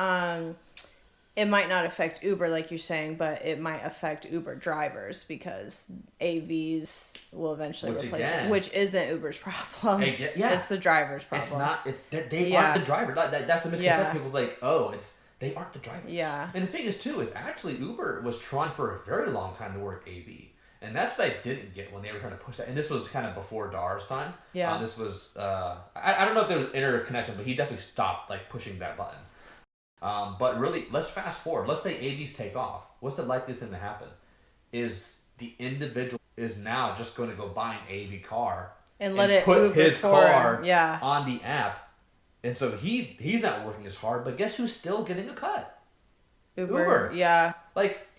it might not affect Uber like you're saying, but it might affect Uber drivers because AVs will eventually replace it, which isn't Uber's problem. It's the driver's problem. It's not. They aren't the driver. That's the misconception. People like, they aren't the drivers. Yeah. And the thing is too is actually Uber was trying for a very long time to work AV. And that's what I didn't get when they were trying to push that. And this was kind of before Dar's time. Yeah. This was I don't know if there was interconnection, but he definitely stopped like pushing that button. But really, let's fast forward. Let's say AVs take off. What's the likeliest thing to happen? Is the individual is now just going to go buy an AV car and let it put Uber his car him. on the app, and so he's not working as hard. But guess who's still getting a cut? Uber. Yeah.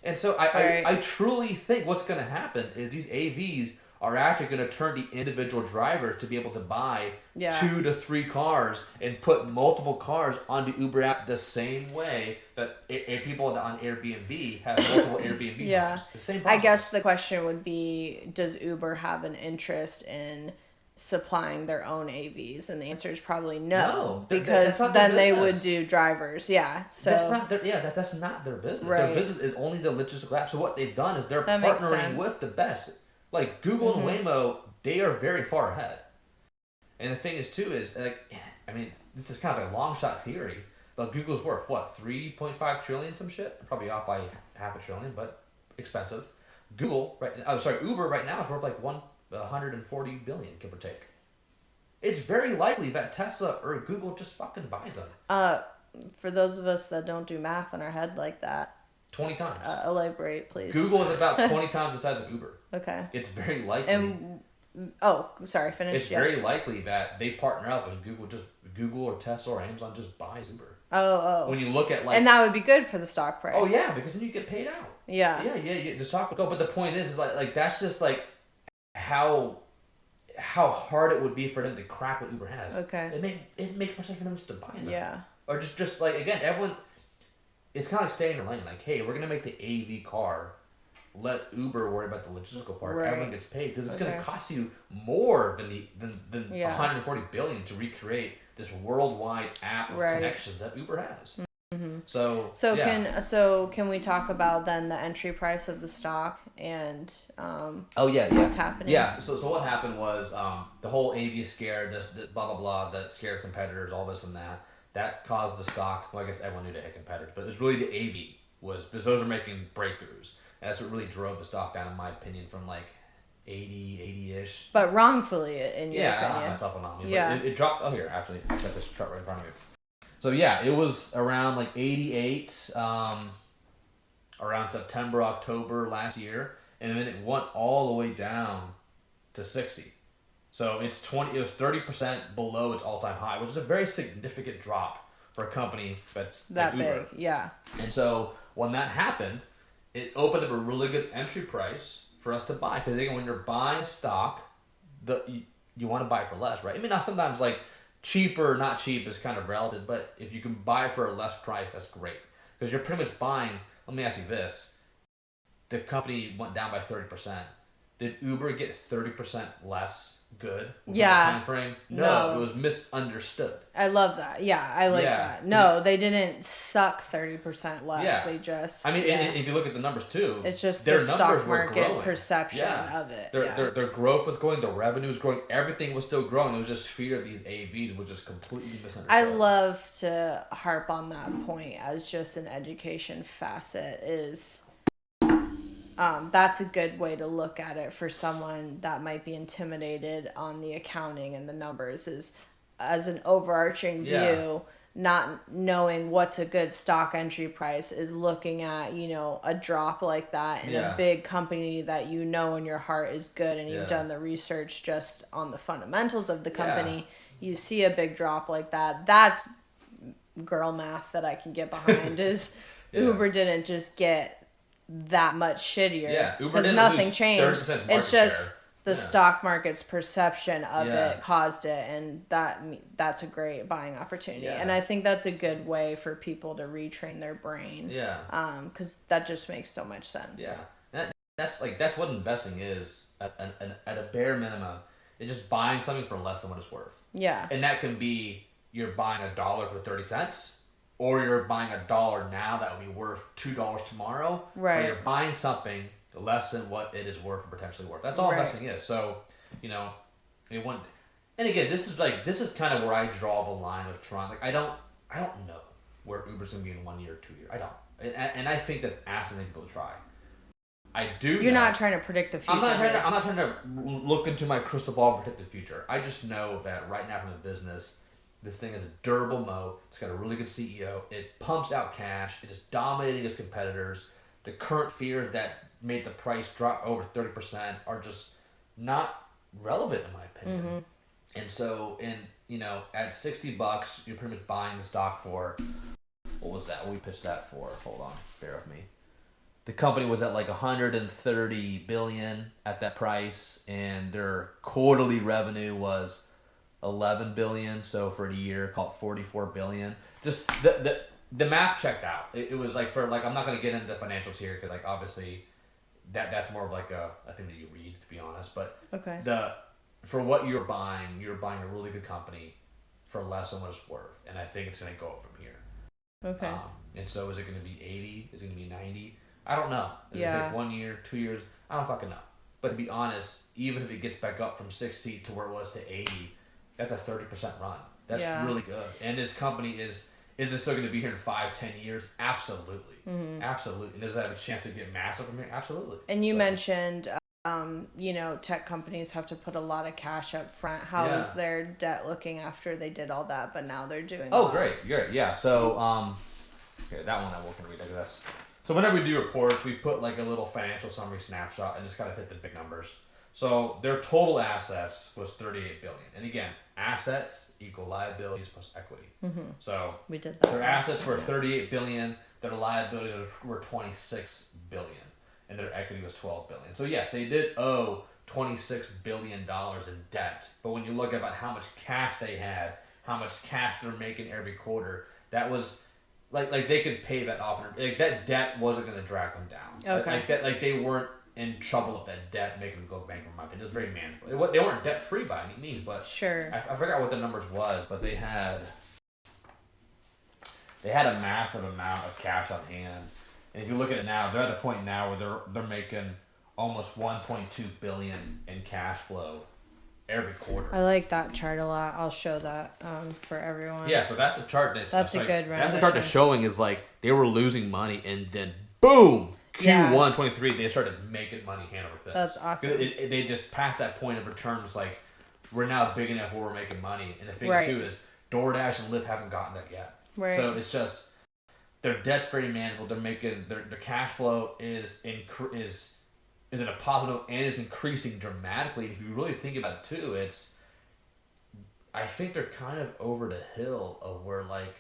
And so I truly think what's going to happen is these AVs are actually going to turn the individual driver to be able to buy 2 to 3 cars and put multiple cars on the Uber app the same way that people on Airbnb have multiple Airbnb cars. The same process. I guess the question would be, does Uber have an interest in supplying their own AVs? And the answer is probably no, because then they would do drivers. Yeah, so that's not their business. Right. Their business is only the logistical app. So what they've done is they're partnering with the best. Like Google and Waymo, they are very far ahead. And the thing is too is this is kind of a long shot theory, but Google's worth what, 3.5 trillion some shit? Probably off by half a trillion, but expensive. Uber right now is worth like 140 billion, give or take. It's very likely that Tesla or Google just fucking buys them. For those of us that don't do math in our head like that, 20 times. Elaborate, please. Google is about 20 times the size of Uber. Okay. It's very likely. Finish. It's very likely that they partner up and Google or Tesla or Amazon just buys Uber. Oh. When you look at and that would be good for the stock price. Oh yeah, because then you get paid out. Yeah. Yeah. The stock would go. But the point is like that's just like how how hard it would be for them to crack what Uber has. Okay. It make more sense for them just to buy them. Yeah. Or just like again, everyone. It's kind of like staying in your lane. Like, hey, we're gonna make the AV car. Let Uber worry about the logistical part. Right. Everyone gets paid because it's going to cost you more than 140 billion to recreate this worldwide app of connections that Uber has. Mm-hmm. So can we talk about then the entry price of the stock and what's happening? Yeah. So what happened was the whole AV scare, the blah blah blah, that scared competitors, all this and that caused the stock. Well, I guess everyone knew they had competitors, but it was really the AV was because those are making breakthroughs. And that's what really drove the stock down, in my opinion, from like 80-ish. But wrongfully, in your opinion. Yeah, I don't myself on me. Yeah. But it dropped. Oh, here, actually. I've got this chart right in front of me. So, yeah, it was around like 88 around September, October last year. And then it went all the way down to 60. So, it was 30% below its all-time high, which is a very significant drop for a company that's that like Uber. big. Yeah. And so, when that happened, it opened up a really good entry price for us to buy. Because again, when you're buying stock, you want to buy it for less, right? I mean, now sometimes like cheap or not cheap is kind of relative, but if you can buy it for a less price, that's great. Because you're pretty much buying, let me ask you this. The company went down by 30%. Did Uber get 30% less good within the time frame? No, it was misunderstood. I love that. Yeah, I like that. No, they didn't suck 30% less. Yeah. They just. I mean, and if you look at the numbers too, it's just their the stock market perception of it. Their growth was growing, their revenue was growing, everything was still growing. It was just fear of these AVs was just completely misunderstood. I love to harp on that point as just an education facet is. That's a good way to look at it for someone that might be intimidated on the accounting and the numbers is as an overarching view, not knowing what's a good stock entry price is looking at, a drop like that in a big company that in your heart is good and you've done the research just on the fundamentals of the company. You see a big drop like that. That's girl math that I can get behind is Uber didn't just get that much shittier. Yeah, Uber didn't nothing lose changed. 30% It's just share. the stock market's perception of it caused it, and that's a great buying opportunity. Yeah. And I think that's a good way for people to retrain their brain. Yeah. Because that just makes so much sense. Yeah. That's what investing is at a bare minimum. It's just buying something for less than what it's worth. Yeah. And that can be you're buying $1 for 30 cents. Or you're buying $1 now that would be worth $2 tomorrow. Right. Or you're buying something less than what it is worth or potentially worth. That's all investing is. So, it went. And again, this is kind of where I draw the line with Toronto. Like I don't know where Uber's gonna be in 1 year or 2 years. I don't. And I think that's asking people to try. I do. You're not trying to predict the future. I'm not trying to look into my crystal ball and predict the future. I just know that right now from the business. This thing is a durable moat. It's got a really good CEO. It pumps out cash. It is dominating its competitors. The current fears that made the price drop over 30% are just not relevant in my opinion. Mm-hmm. And so, at $60, you're pretty much buying the stock for, what was that? What we pitched that for? Hold on, bear with me. The company was at like 130 billion at that price, and their quarterly revenue was 11 billion, so for the year, call it 44 billion. Just the math checked out. It was like I'm not going to get into financials here because like obviously that's more of like a thing that you read, to be honest. But for what you're buying a really good company for less than what it's worth, and I think it's going to go up from here. Okay. And so is it going to be 80? Is it going to be 90? I don't know. Is it going to take 1 year, 2 years? I don't fucking know. But to be honest, even if it gets back up from 60 to where it was to 80. That's a 30% run. That's really good. And this company is it still going to be here in 5-10 years? Absolutely. Mm-hmm. Absolutely. And does it have a chance to get massive from here? Absolutely. And you mentioned, tech companies have to put a lot of cash up front. How is their debt looking after they did all that, but now they're doing great. Yeah. So, that one I will read. So whenever we do reports, we put like a little financial summary snapshot and just kind of hit the big numbers. So their total assets was 38 billion. And again, assets equal liabilities plus equity. Mm-hmm. So we did that. Their assets were 38 billion, their liabilities were 26 billion, and their equity was 12 billion. So yes, they did owe $26 billion in debt. But when you look about how much cash they had, how much cash they're making every quarter, that was like they could pay that off. Like that debt wasn't going to drag them down. Okay. Like that, like they weren't in trouble with that debt, making them go bankrupt. In my opinion, it was very manageable. They weren't debt free by any means, but sure. I forgot what the numbers was, but they had a massive amount of cash on hand. And if you look at it now, they're at a point now where they're making almost $1.2 billion in cash flow every quarter. I like that chart a lot. I'll show that for everyone. Yeah, so that's the chart that's a like, good rendition. That's the chart that's showing is like they were losing money and then boom, Q1 23 they started making money hand over fist. That's awesome. They just passed that point of returns like we're now big enough where we're making money. And the thing too is DoorDash and Lyft haven't gotten that yet. Right. So it's just their debt's very manageable. They're making their cash flow is in a positive and is increasing dramatically. And if you really think about it too, I think they're kind of over the hill of where like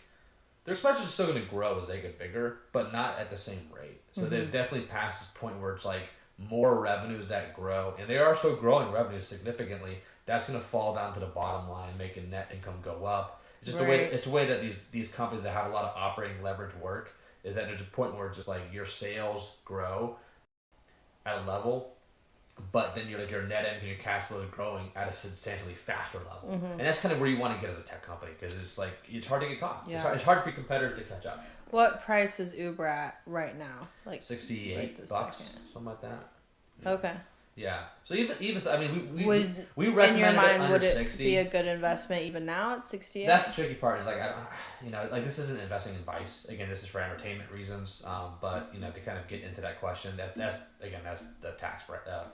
their expenses are still going to grow as they get bigger, but not at the same rate. So they've definitely passed this point where it's like more revenues that grow, and they are still growing revenues significantly. That's going to fall down to the bottom line, making net income go up. It's just the way that these companies that have a lot of operating leverage work is that there's a point where it's just like your sales grow at a level, but then your net income, your cash flow is growing at a substantially faster level, and that's kind of where you want to get as a tech company because it's like it's hard to get caught. Yeah. It's hard for your competitors to catch up. What price is Uber at right now? Like $68, something like that. Yeah. Okay. Yeah. So even I mean we recommend in your mind, it under would it 60. be a good investment even now at 68? That's the tricky part. Is like like this isn't investing in Vice. Again, this is for entertainment reasons. But to kind of get into that question, that's the tax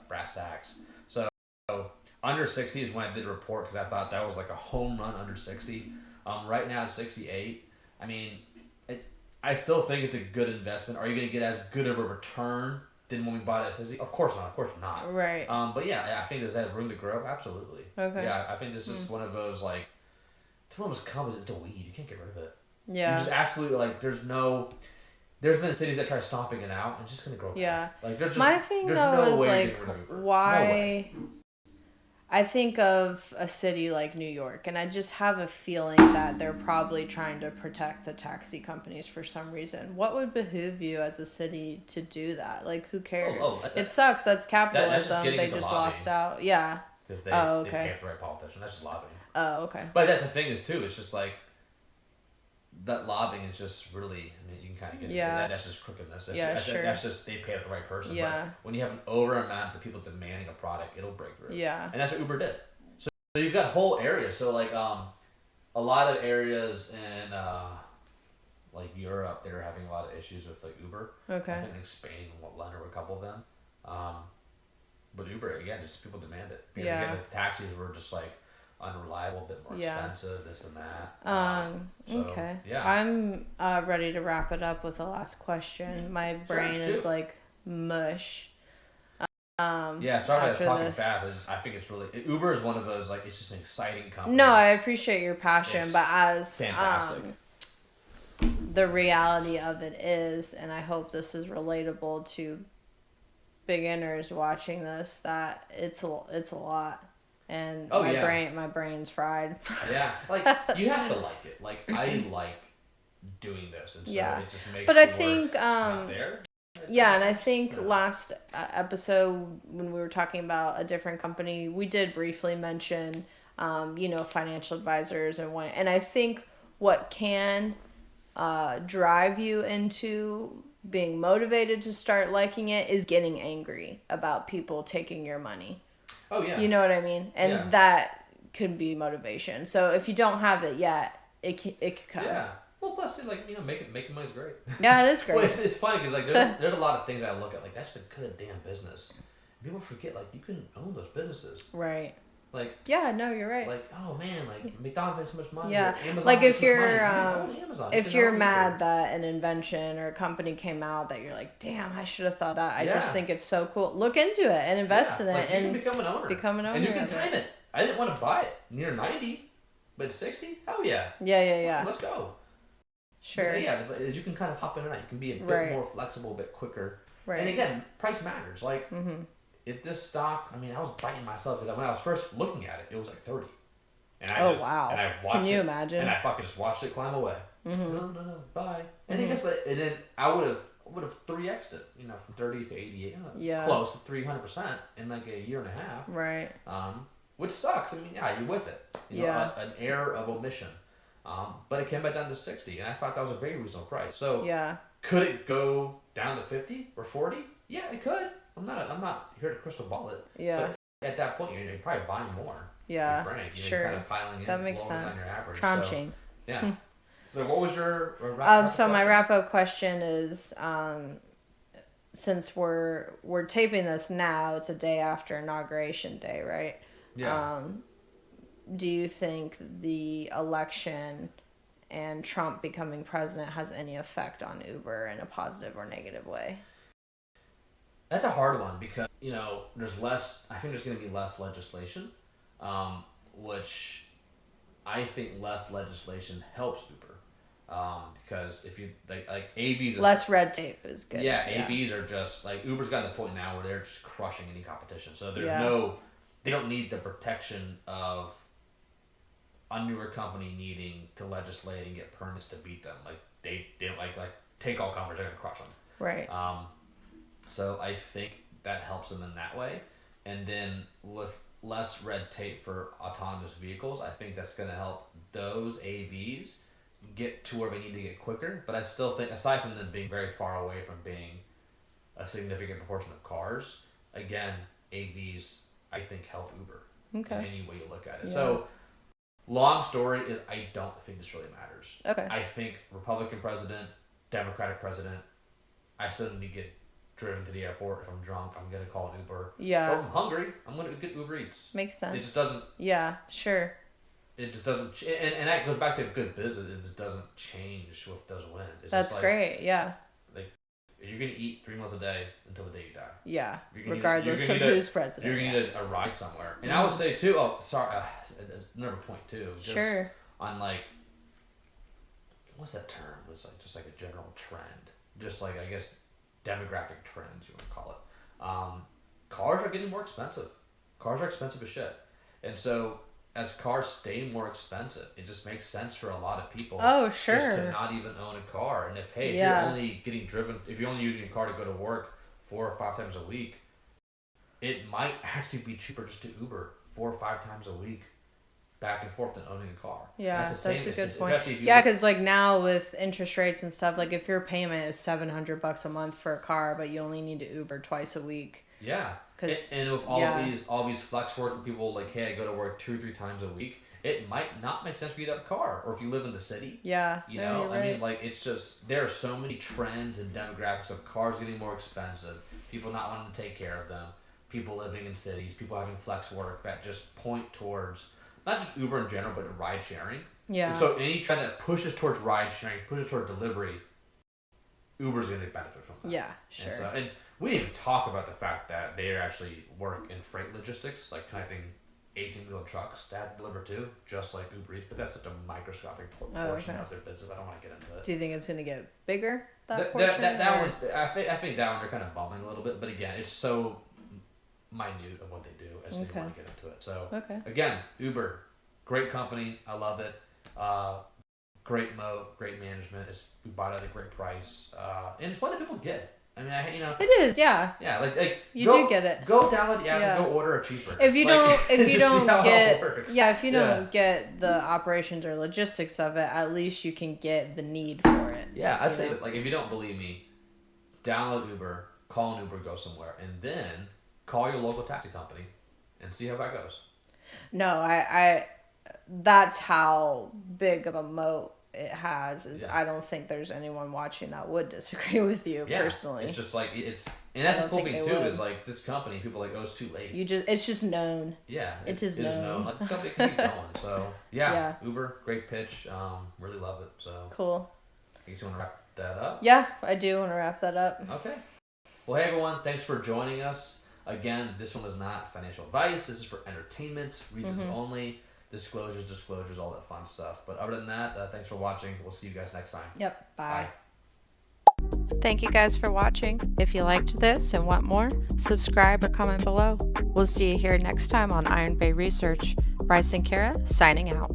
brass tacks. So under 60 is when I did a report because I thought that was like a home run under 60. Right now it's 68. I mean, I still think it's a good investment. Are you going to get as good of a return than when we bought it at 60? Of course not. Right. But yeah, I think does that have room to grow? Absolutely. Okay. Yeah, I think this is one of those like, it's one of those companies. It's a weed. You can't get rid of it. Yeah. You just absolutely like. There's been cities that try stomping it out, and it's just gonna grow. Yeah. Like there's just my thing though is like why. I think of a city like New York, and I just have a feeling that they're probably trying to protect the taxi companies for some reason. What would behoove you as a city to do that? Like, who cares? It sucks. That's capitalism. They just lost out. Yeah. Because they can't have the right politician. That's just lobbying. Oh, okay. But that's the thing is, too, it's just like, that lobbying is just really, I mean, you can kind of get into that. That's just crookedness. That's just they pay the right person. Yeah. But when you have an over amount of people demanding a product, it'll break through. Yeah. And that's what Uber did. So you've got whole areas. So like a lot of areas in like Europe, they're having a lot of issues with like Uber. Okay. I think like Spain and London were a couple of them. But Uber, again, just people demand it. Because again, the taxis were just like unreliable, a bit more expensive, this and that. Okay. Yeah. I'm ready to wrap it up with the last question. My brain is like mush. Sorry about talking fast. I think it's really Uber is one of those like it's just an exciting company. No, I appreciate your passion, but as fantastic. The reality of it is, and I hope this is relatable to beginners watching this, that it's a lot. And my brain's fried. Yeah, like you have to like it. Like I like doing this, and so it just makes. But I think not there. Yeah, and I think last episode when we were talking about a different company, we did briefly mention, financial advisors and I think what can drive you into being motivated to start liking it is getting angry about people taking your money. Oh, yeah. You know what I mean? And that could be motivation. So if you don't have it yet, it could come. Yeah. Well, plus, it's like, making money is great. Yeah, it is great. Well, it's funny because, like, there's a lot of things I look at, like, that's a good damn business. People forget, like, you can own those businesses. Right. Like. Yeah, no, you're right. Like, oh, man, like, McDonald's makes so much money. Yeah. Amazon like, makes if you're, if you're mad that an invention or a company came out that you're like, damn, I should have thought that. I just think it's so cool. Look into it and invest in it. Like, and you can become an owner. And you can time it. I didn't want to buy it near 90, but 60? Hell yeah. Yeah. Let's go. Sure. Yeah, as you can kind of hop in and out. You can be a bit more flexible, a bit quicker. Right. And again, price matters. Like, if this stock, I mean, I was biting myself because when I was first looking at it, it was like 30. And I wow. And I watched Can you imagine? And I fucking just watched it climb away. Mm-hmm. No, bye. And then guess what? And then I would have 3x'd it, from 30 to 88. Close to 300% in like a year and a half. Right. Which sucks. I mean, yeah, you're with it. An error of omission. But it came back down to 60, and I thought that was a very reasonable price. So could it go down to 50 or 40? Yeah, it could. I'm not here to crystal ball it. Yeah. But at that point, you're probably buying more. Yeah. To be frank. Sure. You're kind of piling in. That makes sense. On your average. Tranching. So, yeah. So what was your wrap-up so my wrap-up question is, since we're taping this now, it's a day after Inauguration Day, right? Yeah. Do you think the election and Trump becoming president has any effect on Uber in a positive or negative way? That's a hard one because, there's less, I think there's going to be less legislation, which I think less legislation helps Uber. Because if you, like AVs... Less red tape is good. Yeah, AVs are just, Uber's gotten to the point now where they're just crushing any competition. So there's they don't need the protection of a newer company needing to legislate and get permits to beat them. They don't take all comers, they're going to crush them. Right. So I think that helps them in that way. And then with less red tape for autonomous vehicles, I think that's going to help those AVs get to where they need to get quicker. But I still think, aside from them being very far away from being a significant proportion of cars, again, AVs, I think, help Uber in any way you look at it. Yeah. So, long story is I don't think this really matters. Okay. I think Republican president, Democratic president, I still need to get driven to the airport. If I'm drunk, I'm going to call an Uber. Yeah. Or if I'm hungry, I'm going to get Uber Eats. Makes sense. It just doesn't... Yeah, sure. It just doesn't... And that goes back to good business. It just doesn't change with those wins. It's That's great, yeah. You're going to eat 3 meals a day until the day you die. Yeah, regardless of who's president. You're going to need a ride somewhere. And I would say, too... Oh, sorry. Another point, too. Just on, what's that term? It's just a general trend. Just I guess, demographic trends, you want to call it. Cars are getting more expensive. Cars are expensive as shit. And so... as cars stay more expensive, it just makes sense for a lot of people just to not even own a car. And if you're only getting driven, if you're only using a car to go to work 4 or 5 times a week, it might actually be cheaper just to Uber 4 or 5 times a week back and forth than owning a car. Yeah, that's a good point. Yeah, because now with interest rates and stuff, if your payment is $700 a month for a car, but you only need to Uber twice a week. Yeah. And with all these flex working people, hey, I go to work 2 or 3 times a week, it might not make sense for you to have a car. Or if you live in the city. Yeah. I mean, it's just, there are so many trends and demographics of cars getting more expensive, people not wanting to take care of them, people living in cities, people having flex work that just point towards, not just Uber in general, but ride sharing. Yeah. And so any trend that pushes towards ride sharing, pushes towards delivery, Uber's going to benefit from that. Yeah, sure. And we didn't even talk about the fact that they actually work in freight logistics, connecting 18-wheel trucks that deliver too, just like Uber Eats, but that's such a microscopic portion of their business. I don't want to get into it. Do you think it's going to get bigger, that portion? That one's, I think that one they're kind of bumming a little bit, but again, it's so minute of what they do as they want to get into it. So, again, Uber, great company. I love it. Great moat, great management. We bought it at a great price. And it's one that people get. I mean, it is, yeah. Yeah, you do get it. Go download the app and go order a cheaper. If you don't get the operations or logistics of it, at least you can get the need for it. Yeah, I'd say if you don't believe me, download Uber, call an Uber, go somewhere, and then call your local taxi company and see how that goes. No, I that's how big of a moat it has. I don't think there's anyone watching that would disagree with you personally. It's just and that's the cool thing too is this company, people oh, it's too late. It's just known. Yeah, it is known. This company can keep going. So Uber, great pitch. Really love it. So cool. I guess you want to wrap that up? Yeah, I do want to wrap that up. Okay. Well, hey everyone, thanks for joining us. Again, this one is not financial advice. This is for entertainment reasons only. Disclosures, all that fun stuff. But other than that, thanks for watching. We'll see you guys next time. Yep. Bye. Bye. Thank you guys for watching. If you liked this and want more, subscribe or comment below. We'll see you here next time on Iron Bay Research. Bryce and Kara signing out.